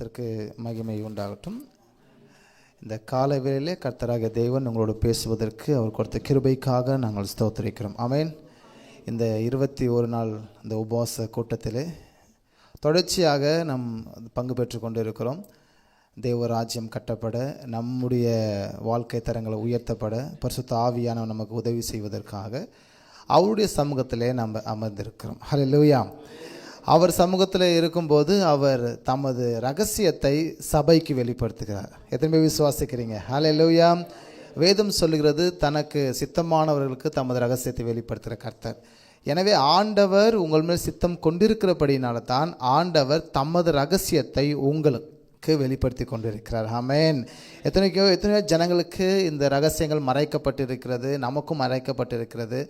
அதற்கு மகிமை உண்டாகட்டும். இந்த காலை வேளையிலே கர்த்தராகிய தேவன் உங்களோடு பேசுவதற்கு அவர் கொடுத்த கிருபைக்காக நாங்கள் ஸ்தோத்திரிக்கிறோம். ஆமென். இந்த 21 நாள் இந்த உபவாச கூட்டத்திலே தொடர்ச்சியாக நாம் பங்கு பெற்று கொண்டு இருக்கிறோம். தேவராஜ்யம் கட்டப்பட, நம்முடைய வாழ்க்கை தரங்களை உயர்த்தப்பட, பரிசுத்த ஆவியானவர் நமக்கு உதவி செய்வதற்காக அவருடைய சமூகத்திலே நாம் அமர்ந்திருக்கிறோம். ஹல்லேலூயா. அவர் சமூகத்தில் இருக்கும்போது அவர் தமது ரகசியத்தை சபைக்கு வெளிப்படுத்துகிறார். எத்தனை பேர் விசுவாசிக்கிறீங்க? ஹல்லேலூயா. வேதம் சொல்லுகிறது, தனக்கு சித்தமானவர்களுக்கு தமது ரகசியத்தை வெளிப்படுத்துகிற கர்த்தர். எனவே ஆண்டவர் உங்கள் மேல் சித்தம் கொண்டிருக்கிறபடினால தான் ஆண்டவர் தமது ரகசியத்தை உங்களுக்கு வெளிப்படுத்தி கொண்டிருக்கிறார். ஆமென். எத்தனையோ ஜனங்களுக்கு இந்த ரகசியங்கள் மறைக்கப்பட்டிருக்கிறது, நமக்கும் மறைக்கப்பட்டிருக்கிறது.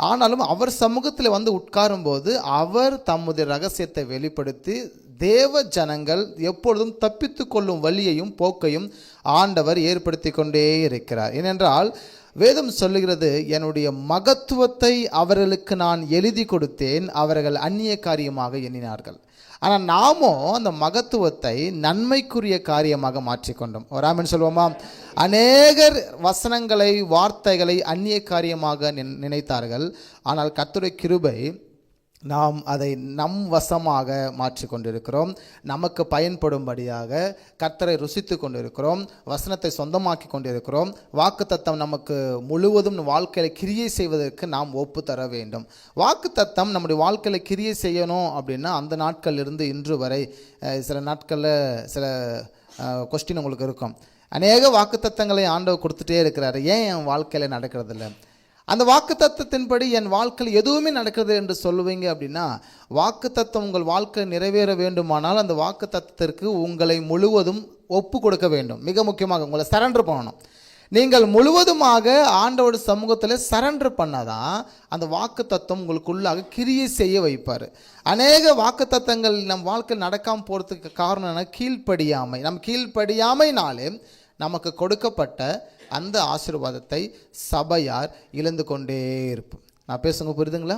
ஆனாலும் அவர் சமூகத்தில் வந்து உட்காரும் போது அவர் தம்முடைய ரகசியத்தை வெளிப்படுத்தி தேவ ஜனங்கள் எப்பொழுதும் தப்பித்து கொள்ளும் வழியையும் போக்கையும் ஆண்டவர் ஏற்படுத்தி கொண்டே இருக்கிறார். ஏனென்றால் வேதம் சொல்லுகிறது, என்னுடைய மகத்துவத்தை அவர்களுக்கு நான் எழுதி கொடுத்தேன், அவர்கள் அந்நிய காரியமாக எண்ணினார்கள். ஆனால் நாமோ அந்த மகத்துவத்தை நன்மைக்குரிய காரியமாக மாற்றிக்கொண்டோம். ஒரு ஆமென் சொல்வோமா? அநேகர் வசனங்களை, வார்த்தைகளை அந்நிய காரியமாக நினைத்தார்கள். ஆனால் கர்த்தருடைய கிருபை, நாம் அதை நம் வசமாக மாற்றி கொண்டிருக்கிறோம். நமக்கு பயன்படும்படியாக கர்த்தரை ருசித்து கொண்டிருக்கிறோம். வசனத்தை சொந்தமாக்கி கொண்டிருக்கிறோம். வாக்குத்தத்தம் நமக்கு முழுவதும் வாழ்க்கையில் கிரியை செய்வதற்கு நாம் ஒப்பு தர வேண்டும். வாக்குத்தத்தம் நம்முடைய வாழ்க்கையில் கிரியை செய்யணும் அப்படின்னா அந்த நாட்களிலிருந்து இன்று வரை சில நாட்களில் சில கொஸ்டின் உங்களுக்கு இருக்கும். அநேக வாக்குத்தத்தங்களை ஆண்டவர் கொடுத்துட்டே இருக்கிறாரு, ஏன் என் வாழ்க்கையில் நடக்கிறதில்ல? அந்த வாக்குத்தத்தத்தின்படி என் வாழ்க்கையில் எதுவுமே நடக்கிறது என்று சொல்லுவீங்க அப்படின்னா, வாக்குத்தத்தம் உங்கள் வாழ்க்கை நிறைவேற வேண்டுமானால் அந்த வாக்குத்தத்தத்திற்கு உங்களை முழுவதும் ஒப்பு கொடுக்க வேண்டும். மிக முக்கியமாக உங்களை சரண்டர் பண்ணணும். நீங்கள் முழுவதுமாக ஆண்டவருடைய சமூகத்தில் சரண்டர் பண்ணாதான் அந்த வாக்குத்தத்தம் உங்களுக்குள்ளாக கிரியை செய்ய வைப்பார். அநேக வாக்குத்தத்தங்கள் நம் வாழ்க்கையில் நடக்காமல் போகிறதுக்கு காரணம் என்ன? கீழ்ப்படியாமை. நம் கீழ்ப்படியாமைனாலே நமக்கு கொடுக்கப்பட்ட அந்த ஆசீர்வாதத்தை சபையார் இழந்து கொண்டே இருப்போம். நான் பேசுங்க, புரியுதுங்களா?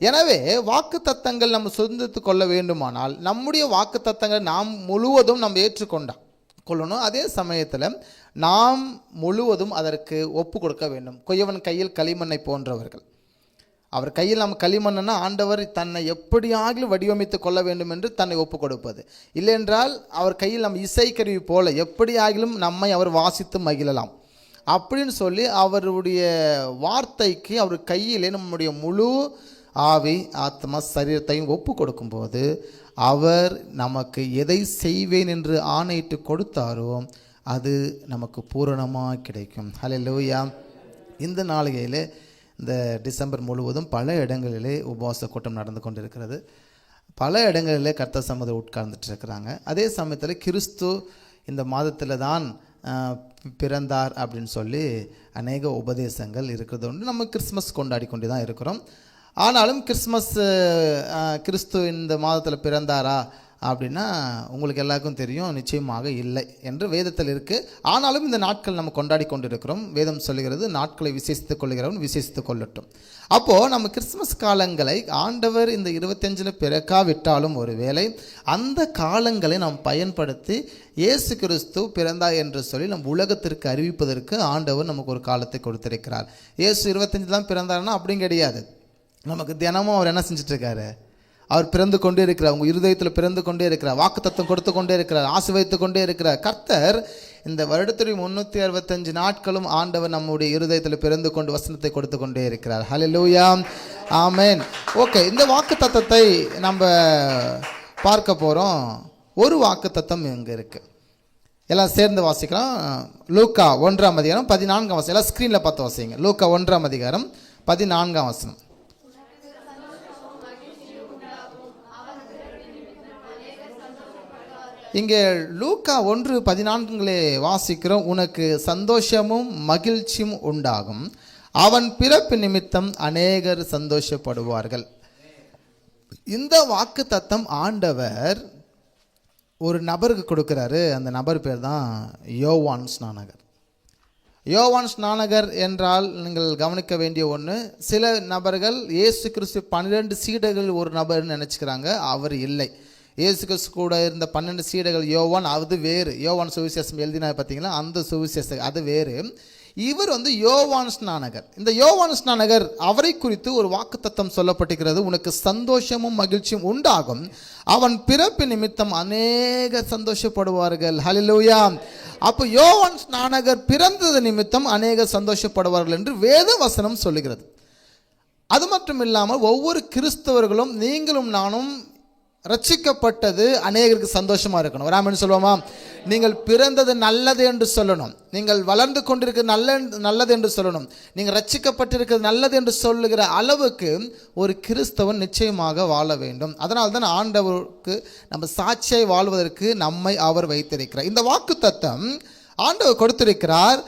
எனவே வாக்குத்தத்தங்கள் நம்ம சுதந்திரத்து கொள்ள வேண்டுமானால் நம்முடைய வாக்குத்தத்தங்களை நாம் முழுவதும் நம்ம ஏற்றுக்கொள்ளணும். அதே சமயத்தில் நாம் முழுவதும் அதற்கு ஒப்பு கொடுக்க வேண்டும். கொய்யவன் கையில் களிமண்ணை போன்றவர்கள். அவர் கையில் நம்ம களிமண்ணுன்னா ஆண்டவர் தன்னை எப்படியாகிலும் வடிவமைத்து கொள்ள வேண்டும் என்று தன்னை ஒப்பு கொடுப்பது. இல்லையென்றால் அவர் கையில் நம்ம இசைக்கருவி போல எப்படியாகிலும் நம்மை அவர் வாசித்து மகிழலாம் அப்படின்னு சொல்லி அவருடைய வார்த்தைக்கு அவர் கையிலே நம்முடைய முழு ஆவி, ஆத்மா, சரீரத்தையும் ஒப்பு கொடுக்கும்போது அவர் நமக்கு எதை செய்வேன் என்று ஆணையிட்டு கொடுத்தாரோ அது நமக்கு பூரணமாக கிடைக்கும். ஹல்லேலூயா. இந்த நாளிகையில் இந்த டிசம்பர் முழுவதும் பல இடங்களிலே உபவாச கூட்டம் நடந்து கொண்டிருக்கிறது. பல இடங்களிலே கர்த்தர் சமூகத்தில் உட்கார்ந்துட்டு இருக்கிறாங்க. அதே சமயத்தில் கிறிஸ்து இந்த மாதத்தில் தான் பிறந்தார் அப்படின்னு சொல்லி அநேக உபதேசங்கள் இருக்கிறது உண்டு. நம்ம கிறிஸ்மஸ் கொண்டாடி கொண்டு தான் இருக்கிறோம். ஆனாலும் கிறிஸ்து இந்த மாதத்தில் பிறந்தாரா அப்படின்னா உங்களுக்கு எல்லாருக்கும் தெரியும், நிச்சயமாக இல்லை என்று வேதத்தில் இருக்குது. ஆனாலும் இந்த நாட்கள் நம்ம கொண்டாடி கொண்டு இருக்கிறோம். வேதம் சொல்லுகிறது, நாட்களை விசேஷித்துக் கொள்கிறவன் விசேஷித்துக் கொள்ளட்டும். அப்போது நம்ம கிறிஸ்மஸ் காலங்களை ஆண்டவர் இந்த 25 பிறக்காவிட்டாலும் ஒரு வேளை அந்த காலங்களை நாம் பயன்படுத்தி இயேசு கிறிஸ்து பிறந்தார் என்று சொல்லி நம் உலகத்திற்கு அறிவிப்பதற்கு ஆண்டவர் நமக்கு ஒரு காலத்தை கொடுத்திருக்கிறார். இயேசு 25 தான் பிறந்தார்னா அப்படின்னு கிடையாது. நமக்கு தினமும் அவர் என்ன செஞ்சிட்ருக்காரு? அவர் பிறந்து கொண்டே இருக்கிறார். உங்கள் இருதயத்தில் பிறந்து கொண்டே இருக்கிறார். வாக்குத்தத்தம் கொடுத்து கொண்டே இருக்கிறார். ஆசீர்வதித்து கொண்டே இருக்கிறார். கர்த்தர் இந்த வருடத்துடைய 365 நாட்களும் ஆண்டவர் நம்முடைய இருதயத்தில் பிறந்து கொண்டு வசனத்தை கொடுத்து கொண்டே இருக்கிறார். ஹல்லேலூயா. ஆமென். ஓகே, இந்த வாக்குத்தத்தத்தை நம்ம பார்க்க போகிறோம். ஒரு வாக்குத்தத்தம் இங்கே இருக்குது, எல்லாம் சேர்ந்து வாசிக்கிறோம். லூக்கா 1ஆம் அதிகாரம் 14ஆம் வசனம். எல்லாம் ஸ்க்ரீனில் பார்த்து வாசிங்க. லூக்கா 1ஆம் அதிகாரம் 14ஆம் வசனம். இங்கே லூக்கா 1:14 வாசிக்கிறோம். உனக்கு சந்தோஷமும் மகிழ்ச்சியும் உண்டாகும், அவன் பிறப்பு நிமித்தம் அநேகர் சந்தோஷப்படுவார்கள். இந்த வாக்கு தத்தம் ஆண்டவர் ஒரு நபருக்கு கொடுக்குறாரு. அந்த நபர் பேர் தான் யோவான் ஸ்நானகர். யோவான் ஸ்நானகர் என்றால் நீங்கள் கவனிக்க வேண்டிய ஒன்று, சில நபர்கள் இயேசு கிறிஸ்து 12 சீடர்கள் ஒரு நபர்னு நினச்சிக்கிறாங்க. அவர் இல்லை. இயேசு கிறிஸ்து கூட இருந்த 12 சீடர்கள், யோவான் அது வேறு, யோவான் சுவிசேஷம் எழுதினா பார்த்தீங்களா, அந்த சுவிசேஷம் அது வேறு. இவர் யோவான் ஸ்நானகர். இந்த யோவான் ஸ்நானகர் அவரை குறித்து ஒரு வாக்குத்தத்தம் சொல்லப்பட்டிருக்கிறது. உனக்கு சந்தோஷமும் மகிழ்ச்சியும் உண்டாகும், அவன் பிறப்பு நிமித்தம் அநேக சந்தோஷப்படுவார்கள். ஹல்லேலூயா. அப்போ யோவான் ஸ்நானகர் பிறந்தது நிமித்தம் அநேக சந்தோஷப்படுவார்கள் என்று வேத வசனம் சொல்லுகிறது. அது மட்டும் இல்லாமல் ஒவ்வொரு கிறிஸ்தவர்களும் நீங்களும் நானும் ரட்சிக்கப்பட்டது அநேகருக்கு சந்தோஷமாக இருக்கணும். ஒரு ஆமென் சொல்லுவோமா? நீங்கள் பிறந்தது நல்லது என்று சொல்லணும், நீங்கள் வளர்ந்து கொண்டிருக்கிறது நல்லது என்று சொல்லணும், நீங்கள் ரட்சிக்கப்பட்டிருக்கிறது நல்லது என்று சொல்லுகிற அளவுக்கு ஒரு கிறிஸ்தவன் நிச்சயமாக வாழ வேண்டும். அதனால் தான் ஆண்டவருக்கு நம்ம சாட்சியை வாழ்வதற்கு நம்மை அவர் வைத்திருக்கிறார். இந்த வாக்குத்தத்தம் ஆண்டவர் கொடுத்திருக்கிறார்.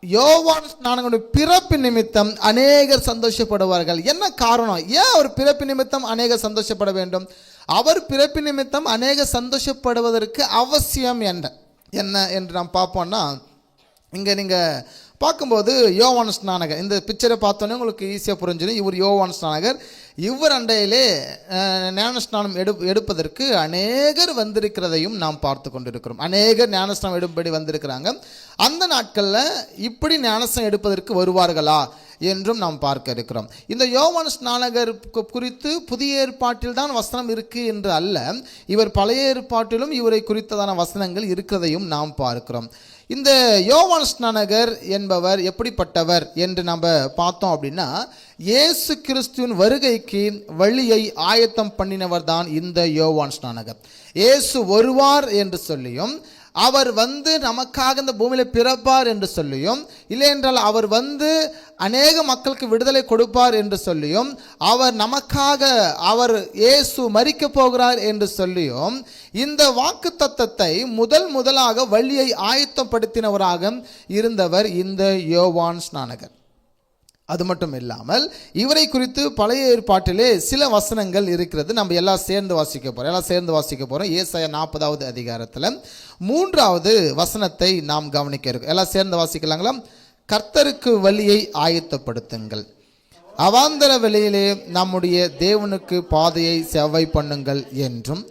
யோவான் ஸ்நானகனுடைய பிறப்பு நிமித்தம் அநேகர் சந்தோஷப்படுவார்கள். என்ன காரணம்? ஏன் அவர் பிறப்பு நிமித்தம் அநேகர் சந்தோஷப்பட வேண்டும்? அவர் பிறப்பு நிமித்தம் அநேக சந்தோஷப்படுவதற்கு அவசியம் என்ன என்று நாம் பார்ப்போம்னா, இங்கே நீங்கள் பார்க்கும்போது யோவான் ஸ்நானகர், இந்த பிக்சரை பார்த்தோன்னே உங்களுக்கு ஈஸியாக புரிஞ்சிடும். இவர் யோவான் ஸ்நானகர். இவர் அண்டையிலே ஞானஸ்நானம் எடுப்பதற்கு அநேகர் வந்திருக்கிறதையும் நாம் பார்த்து கொண்டிருக்கிறோம். அநேகர் ஞானஸ்நானம் எடுப்படி வந்திருக்கிறாங்க. அந்த நாட்களில் இப்படி ஞானஸ்நானம் எடுப்பதற்கு வருவார்களா என்றும் நாம் பார்க்க இருக்கிறோம். இந்த யோவான் ஸ்நானகர் குறித்து புதிய ஏற்பாட்டில் தான் வசனம் இருக்குது என்று அல்ல, இவர் பழைய ஏற்பாட்டிலும் இவரை குறித்ததான வசனங்கள் இருக்கிறதையும் நாம் பார்க்கிறோம். இந்த யோவான் ஸ்நானகர் என்பவர் எப்படிப்பட்டவர் என்று நம்ம பார்த்தோம் அப்படின்னா, இயேசு கிறிஸ்துவின் வருகைக்கு வழியை ஆயத்தம் பண்ணினவர் தான் இந்த யோவான் ஸ்நானகர். இயேசு வருவார் என்று சொல்லியும், அவர் நமக்காக இந்த பூமியில் பிறப்பார் என்று சொல்லியும், இல்லை என்றால் அவர் அநேக மக்களுக்கு விடுதலை கொடுப்பார் என்று சொல்லியும், அவர் நமக்காக அவர் இயேசு மரிக்க போகிறார் என்று சொல்லியும், இந்த வாக்குத்தத்தத்தை முதலாக வழியை ஆயத்தப்படுத்தினவராக இருந்தவர் இந்த யோவான் ஸ்நானகர். அது மட்டும் இல்லாமல் இவரை குறித்து பழைய ஏற்பாட்டிலே சில வசனங்கள் இருக்கிறது. நம்ம எல்லாம் சேர்ந்து வாசிக்க போகிறோம். ஏசாயா 40வது அதிகாரத்தில் 3வது வசனத்தை நாம் கவனிக்க இருக்கோம். எல்லாம் சேர்ந்து வாசிக்கலாங்களா? கர்த்தருக்கு வழியை ஆயத்தப்படுத்துங்கள், அவாந்தர வெளியிலே நம்முடைய தேவனுக்கு பாதையை செவ்வை பண்ணுங்கள் என்றும்,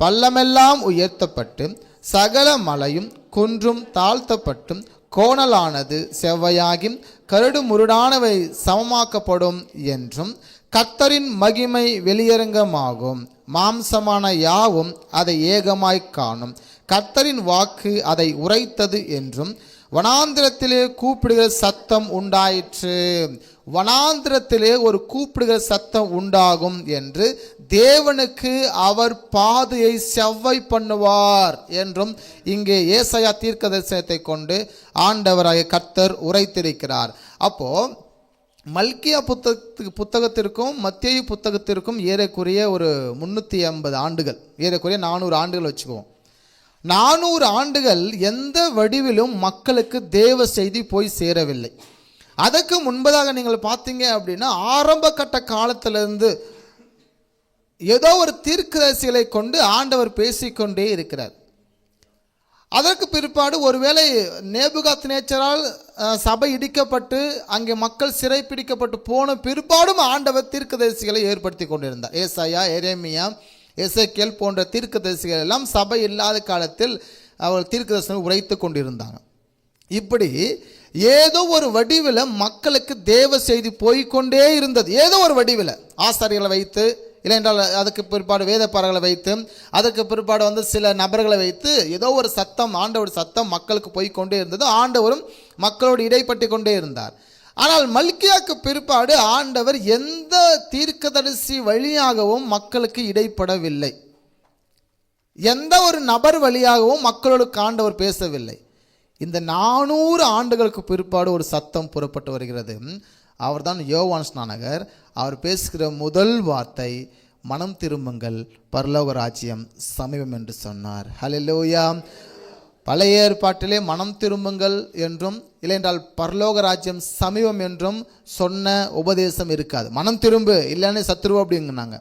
பள்ளமெல்லாம் உயர்த்தப்பட்டு சகல மலையும் குன்றும் தாழ்த்தப்பட்டும் கோணலானது செவ்வையாகி கரடு முருடானவை சமமாக்கப்படும் என்றும், கர்த்தரின் மகிமை வெளியரங்கமாகும், மாம்சமான யாவும் அதை ஏகமாய் காணும், கர்த்தரின் வாக்கு அதை உரைத்தது என்றும், வனாந்திரத்திலே கூப்பிடுகிற சத்தம் உண்டாயிற்று. வனாந்திரத்திலே ஒரு கூப்பிடுகிற சத்தம் உண்டாகும் என்று, தேவனுக்கு அவர் பாதையை செவ்வை பண்ணுவார் என்றும் இங்கே ஏசாயா தீர்க்கதரிசனத்தை கொண்டு ஆண்டவராகிய கர்த்தர் உரைத்திருக்கிறார். அப்போ மல்கியா புத்தகத்திற்கும் மத்தேயு புத்தகத்திற்கும் ஏறக்குறைய ஒரு 350 ஆண்டுகள், ஏறக்குறைய 400 ஆண்டுகள் வச்சுக்குவோம். 400 ஆண்டுகள் எந்த வடிவிலும் மக்களுக்கு தேவ செய்தி போய் சேரவில்லை. அதற்கு முன்பதாக நீங்கள் பார்த்தீங்க அப்படின்னா, ஆரம்ப கட்ட காலத்திலிருந்து ஏதோ ஒரு தீர்க்கதரிசிகளை கொண்டு ஆண்டவர் பேசிக்கொண்டே இருக்கிறார். அதற்கு பிற்பாடு ஒருவேளை நேபுகாத்நேச்சரால் சபை இடிக்கப்பட்டு அங்கே மக்கள் சிறை பிடிக்கப்பட்டு போன பிற்பாடும் ஆண்டவர் தீர்க்கதரிசிகளை ஏற்படுத்தி கொண்டிருந்தார். ஏசாயா, எரேமியா, எசேக்கியேல் போன்ற தீர்க்கதரிசிகள் எல்லாம் சபை இல்லாத காலத்தில் அவர் தீர்க்கதரிசனம் உரைத்து கொண்டிருந்தாங்க. இப்படி ஏதோ ஒரு வடிவில் மக்களுக்கு தேவ செய்தி போய்கொண்டே இருந்தது. ஏதோ ஒரு வடிவில் ஆசாரியர்களை வைத்து, இல்லை என்றால் அதுக்கு பிற்பாடு வேதப்பாரர்களை வைத்து, அதற்கு பிற்பாடு சில நபர்களை வைத்து ஏதோ ஒரு சத்தம், ஆண்டவர் சத்தம் மக்களுக்கு போய்கொண்டே இருந்தது. ஆண்டவரும் மக்களோடு இடைப்பட்டு கொண்டே இருந்தார். ஆனால் மல்கியாவுக்கு பிற்பாடு ஆண்டவர் எந்த தீர்க்கதரிசி வழியாகவும் மக்களுக்கு இடைப்படவில்லை. எந்த ஒரு நபர் வழியாகவும் மக்களுக்கு ஆண்டவர் பேசவில்லை. இந்த 400 ஆண்டுகளுக்கு பிற்பாடு ஒரு சத்தம் புறப்பட்டு வருகிறது. அவர்தான் யோவான் ஸ்நானகர். அவர் பேசுகிற முதல் வார்த்தை, மனம் திரும்புங்கள், பரலோக ராஜ்யம் சமீபம் என்று சொன்னார். ஹல்லேலூயா. பழைய ஏற்பாட்டிலே மனம் திரும்புங்கள் என்றும், இல்லையென்றால் பரலோக ராஜ்யம் சமீபம் என்றும் சொன்ன உபதேசம் இருக்காது. மனம் திரும்பு, இல்லைன்னு சத்துருவ அப்படிங்கிறாங்க.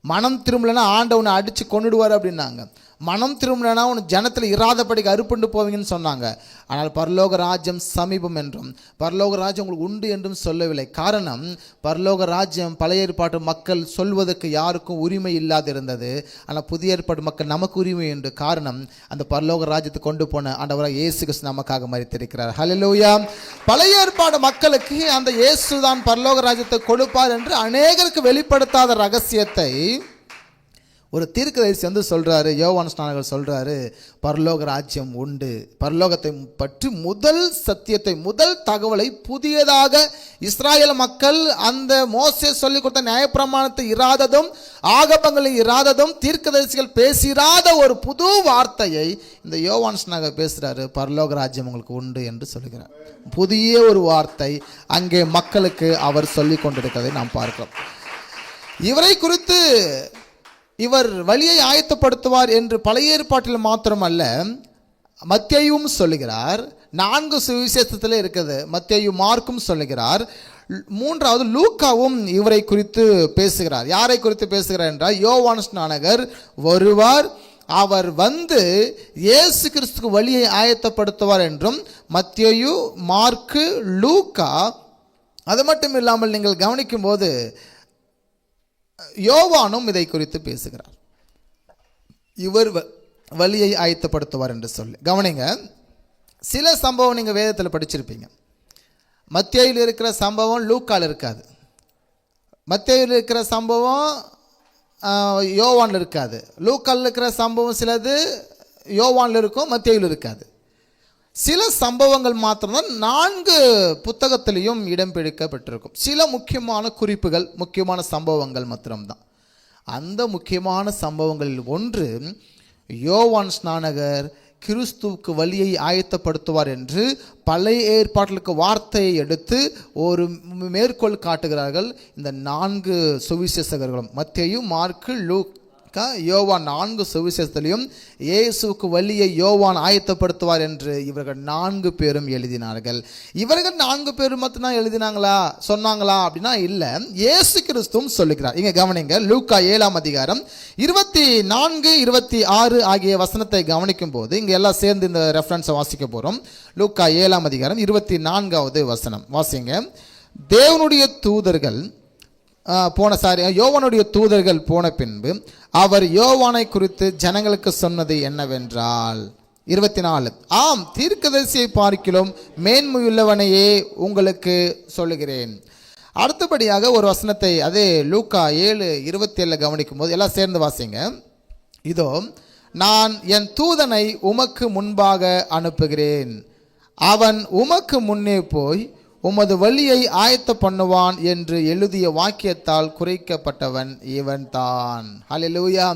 மனம் திரும்பலைன்னா ஆண்டவனை அடித்து கொண்டுடுவார் அப்படின்னாங்க. மனம் திரும்பினா உன் ஜனத்தில் இராதபடிக்கு அறுப்புண்டு போவீங்கன்னு சொன்னாங்க. ஆனால் பரலோக ராஜ்யம் சமீபம் என்றும் பரலோக ராஜ்யம் உங்களுக்கு உண்டு என்றும் சொல்லவில்லை. காரணம், பரலோக ராஜ்யம் பழைய ஏற்பாட்டு மக்கள் சொல்வதற்கு யாருக்கும் உரிமை இல்லாதிருந்தது. ஆனால் புதிய ஏற்பாட்டு மக்கள் நமக்கு உரிமை உண்டு. காரணம், அந்த பரலோக ராஜ்யத்தை கொண்டு போன ஆண்டவராக இயேசு கிறிஸ்து நமக்காக மரித்திருக்கிறார். ஹல்லேலூயா. பழைய ஏற்பாடு மக்களுக்கு அந்த இயேசு தான் பரலோக ராஜ்யத்தை கொடுப்பார் என்று அநேகருக்கு வெளிப்படுத்தாத ரகசியத்தை ஒரு தீர்க்கதரிசி வந்து சொல்கிறாரு. யோவான் ஸ்நானகர் சொல்கிறாரு, பரலோக ராஜ்யம் உண்டு. பரலோகத்தை பற்றி முதல் சத்தியத்தை, முதல் தகவலை புதியதாக இஸ்ராயேல் மக்கள் அந்த மோசே சொல்லிக் கொடுத்த நியாயப்பிரமாணத்தை இராததும் ஆகமங்களில் இராததும் தீர்க்கதரிசிகள் பேசிராத ஒரு புது வார்த்தையை இந்த யோவான் ஸ்நானகர் பேசுகிறாரு. பரலோக ராஜ்யம் உங்களுக்கு உண்டு என்று சொல்லுகிறார். புதிய ஒரு வார்த்தை அங்கே மக்களுக்கு அவர் சொல்லி கொண்டிருக்கிறதை நாம் பார்க்கிறோம். இவரை குறித்து இவர் வழியை ஆயத்தப்படுத்துவார் என்று பழைய ஏற்பாட்டில் மாத்திரமல்ல, மத்தேயும் சொல்லுகிறார். 4 சுவிசேஷத்தில் இருக்குது. மத்தேயு, மார்க்கும் சொல்லுகிறார். 3வது லூக்காவும் இவரை குறித்து பேசுகிறார். யாரை குறித்து பேசுகிறார் என்றால், யோவான் ஸ்நானகர் வருவார், அவர் வந்து இயேசு கிறிஸ்துக்கு வழியை ஆயத்தப்படுத்துவார் என்றும் மத்தேயு, மார்க்கு, லூக்கா. அது மட்டும் இல்லாமல் நீங்கள் கவனிக்கும் போது யோவானும் இதை குறித்து பேசுகிறார். இவர் வழியை ஆயத்தப்படுத்துவார் என்று சொல்லி கவனிங்க. சில சம்பவம் நீங்கள் வேதத்தில் படிச்சிருப்பீங்க. மத்தேயுவில் இருக்கிற சம்பவம் லூக்காவில் இருக்காது. மத்தேயுவில் இருக்கிற சம்பவம் யோவானில் இருக்காது. லூக்காவில் இருக்கிற சம்பவம் சிலது யோவானில் இருக்கும், மத்தேயுவில் இருக்காது. சில சம்பவங்கள் மாத்திரம்தான் 4 புத்தகத்திலையும் இடம் பிடிக்கப்பட்டிருக்கும். சில முக்கியமான குறிப்புகள், முக்கியமான சம்பவங்கள் மாத்திரம்தான். அந்த முக்கியமான சம்பவங்களில் ஒன்று, யோவான் ஸ்நானகர் கிறிஸ்துவுக்கு வழியை ஆயத்தப்படுத்துவார் என்று பழைய ஏற்பாட்டிற்கு வார்த்தையை எடுத்து ஒரு மேற்கோள் காட்டுகிறார்கள் இந்த 4 சுவிசேஷகர்களும். மத்தேயு, மார்க்கு, லூக்கா, யோவான் 4 சுவிசேஷத்திலையும் இயேசுவுக்கு வழியை யோவான் ஆயத்தப்படுத்துவார் என்று இவர்கள் 4 பேரும் எழுதினார்கள். இவர்கள் 4 பேரும் மட்டும்தான் எழுதினாங்களா, சொன்னாங்களா அப்படின்னா இல்லை, இயேசு கிறிஸ்துவும் சொல்லுகிறார். இங்கே கவனிங்க, லூக்கா 7ஆம் அதிகாரம் 24, 26 ஆகிய வசனத்தை கவனிக்கும் போது இங்கே எல்லாம் சேர்ந்து இந்த ரெஃபரன்ஸை வாசிக்க போகிறோம். லூக்கா 7ஆம் அதிகாரம் 24வது வசனம் வாசிங்க. தேவனுடைய தூதர்கள் யோவானுடைய தூதர்கள் போன பின்பு அவர் யோவானை குறித்து ஜனங்களுக்கு சொன்னது என்னவென்றால், 24, ஆம், தீர்க்கதரிசியை பார்க்கிலும் மேன்மையுள்ளவனையே உங்களுக்கு சொல்லுகிறேன். அடுத்தபடியாக ஒரு வசனத்தை அதே லூக்கா 7:27 கவனிக்கும் போது எல்லாம் சேர்ந்து வாசிங்க. இதோ நான் என் தூதனை உமக்கு முன்பாக அனுப்புகிறேன், அவன் உமக்கு முன்னே போய் உமது வழியை ஆயத்த பண்ணுவான் என்று எழுதிய வாக்கியத்தால் குறைக்கப்பட்டவன் இவன் தான். ஹல்லேலூயா.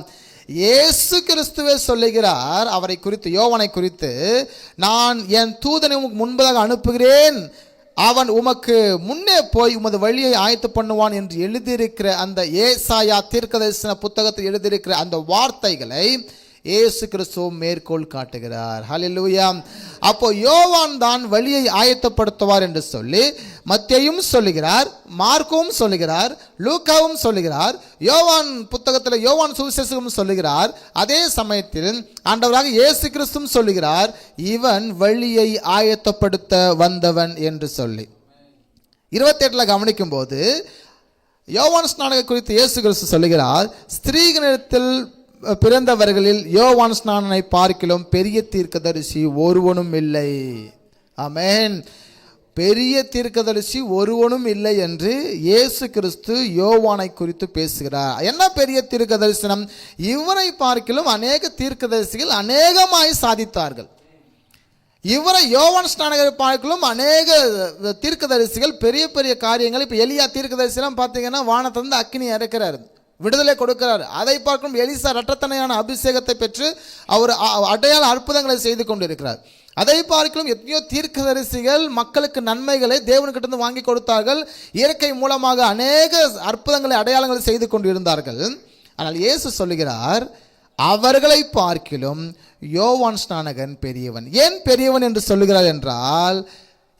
இயேசு கிறிஸ்துவே சொல்லுகிறார் அவரை குறித்து, யோவானை குறித்து, நான் என் தூதனை உமக்கு முன்பதாக அனுப்புகிறேன், அவன் உமக்கு முன்னே போய் உமது வழியை ஆயத்த பண்ணுவான் என்று எழுதியிருக்கிற அந்த ஏசாயா தீர்க்கதரிசன புத்தகத்தில் எழுதியிருக்கிற அந்த வார்த்தைகளை இயேசு கிறிஸ்து மேற்கோள் காட்டுகிறார். ஹல்லேலூயா. அப்போ யோவான் தான் வழியை ஆயத்தப்படுத்துவார் என்று சொல்லி மத்தேயும் சொல்லுகிறார், மார்க்கும் சொல்லுகிறார், லூக்காவும் சொல்லுகிறார், யோவான் புத்தகத்தில் யோவான் சுவிசேஷமும் சொல்லுகிறார். அதே சமயத்தில் ஆண்டவராக இயேசு கிறிஸ்துவும் சொல்லுகிறார், இவன் வழியை ஆயத்தப்படுத்த வந்தவன் என்று சொல்லி. 28 கவனிக்கும் போது யோவான் ஸ்நானகர் குறித்து இயேசு கிறிஸ்து சொல்லுகிறார், ஸ்திரீகளிடத்தில் பிறந்தவர்களில் யோவான் ஸ்நானனை பார்க்கிலும் பெரிய தீர்க்கதரிசி ஒருவனும் இல்லை. ஆமென். பெரிய தீர்க்கதரிசி ஒருவனும் இல்லை என்று இயேசு கிறிஸ்து யோவானை குறித்து பேசுகிறார். என்ன பெரிய தீர்க்க தரிசனம்? இவரை பார்க்கிலும் அநேக தீர்க்கதரிசிகள் அநேகமாய் சாதித்தார்கள். இவரை யோவான் ஸ்நானகரை பார்க்கிலும் அநேக தீர்க்கதரிசிகள் பெரிய பெரிய காரியங்கள். இப்போ எலியா தீர்க்கதரிசிலாம் பார்த்தீங்கன்னா வானத்திலிருந்து அக்கினி இறக்கிறார், விடுதலை கொடுக்கிறார். அதை பார்க்கும் எலிசா இரட்டத்தனையான அபிஷேகத்தை பெற்று அவர் அடையாள அற்புதங்களை செய்து கொண்டிருக்கிறார். அதை பார்க்கலாம் எத்தனையோ தீர்க்கதரிசிகள் மக்களுக்கு நன்மைகளை தேவனுக்கிட்ட வாங்கி கொடுத்தார்கள். இயற்கை மூலமாக அநேக அற்புதங்களை அடையாளங்களை செய்து கொண்டிருந்தார்கள். ஆனால் இயேசு சொல்லுகிறார், அவர்களை பார்க்கிலும் யோவான் ஸ்நானகன் பெரியவன். ஏன் பெரியவன் என்று சொல்லுகிறார் என்றால்,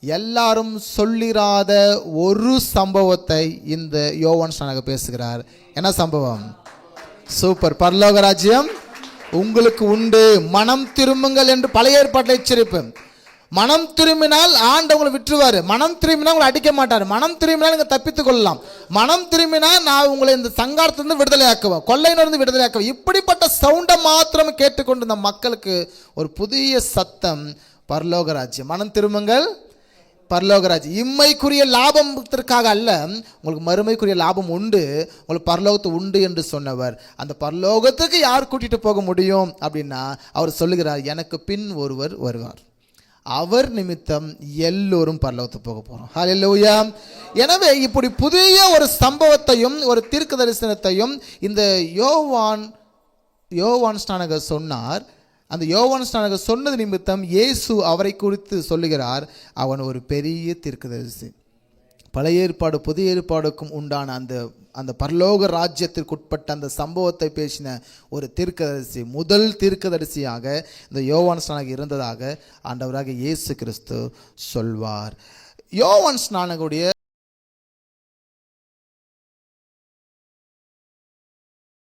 எல்லாரும் சொல்லிராத ஒரு சம்பவத்தை இந்த யோவான் ஸ்நானகர் பேசுகிறார். என்ன சம்பவம்? சூப்பர். பரலோக ராஜ்யம் உங்களுக்கு உண்டு. மனம் திரும்புங்கள் என்று பழைய ஏற்பாட்டில் எச்சரிப்பு. மனம் திரும்பினால் ஆண்டவங்களை விட்டுருவாரு. மனம் திரும்பினா உங்களை அடிக்க மாட்டார். மனம் திரும்பினால் நீங்கள் தப்பித்துக் கொள்ளலாம். மனம் திரும்பினால் நான் உங்களை இந்த சங்காரத்திலிருந்து விடுதலை ஆக்குவேன், கொள்ளையிலிருந்து விடுதலை ஆக்குவேன். இப்படிப்பட்ட சவுண்டை மாத்திரம் கேட்டுக்கொண்டு இந்த மக்களுக்கு ஒரு புதிய சத்தம், பரலோக ராஜ்யம். மனம் திரும்புங்கள், பரலோக ராஜ்யம். இம்மைக்குரிய லாபத்திற்காக அல்ல, உங்களுக்கு மறுமைக்குரிய லாபம் உண்டு, உங்களுக்கு பரலோகத்து உண்டு என்று சொன்னவர். அந்த பரலோகத்துக்கு யார் கூட்டிட்டு போக முடியும் அப்படின்னா அவர் சொல்லுகிறார், எனக்கு பின் ஒருவர் வருவார், அவர் நிமித்தம் எல்லோரும் பரலோகத்துக்கு போக போறோம். ஹல்லேலூயா. எனவே இப்படி புதிய ஒரு சம்பவத்தையும் ஒரு தீர்க்க தரிசனத்தையும் இந்த யோவான் ஸ்நானகர் சொன்னார். அந்த யோவான் ஸ்நானகர் சொன்னது நிமித்தம் இயேசு அவரை குறித்து சொல்லுகிறார், அவன் ஒரு பெரிய தீர்க்கதரிசி. பழைய ஏற்பாடு புதிய ஏற்பாடுக்கும் உண்டான அந்த பரலோக ராஜ்யத்திற்கு உட்பட்ட அந்த சம்பவத்தை பேசின ஒரு தீர்க்கதரிசி, முதல் தீர்க்கதரிசியாக இந்த யோவான் ஸ்நானகர் இருந்ததாக ஆண்டவராக இயேசு கிறிஸ்து சொல்வார். யோவான் ஸ்நானகருடைய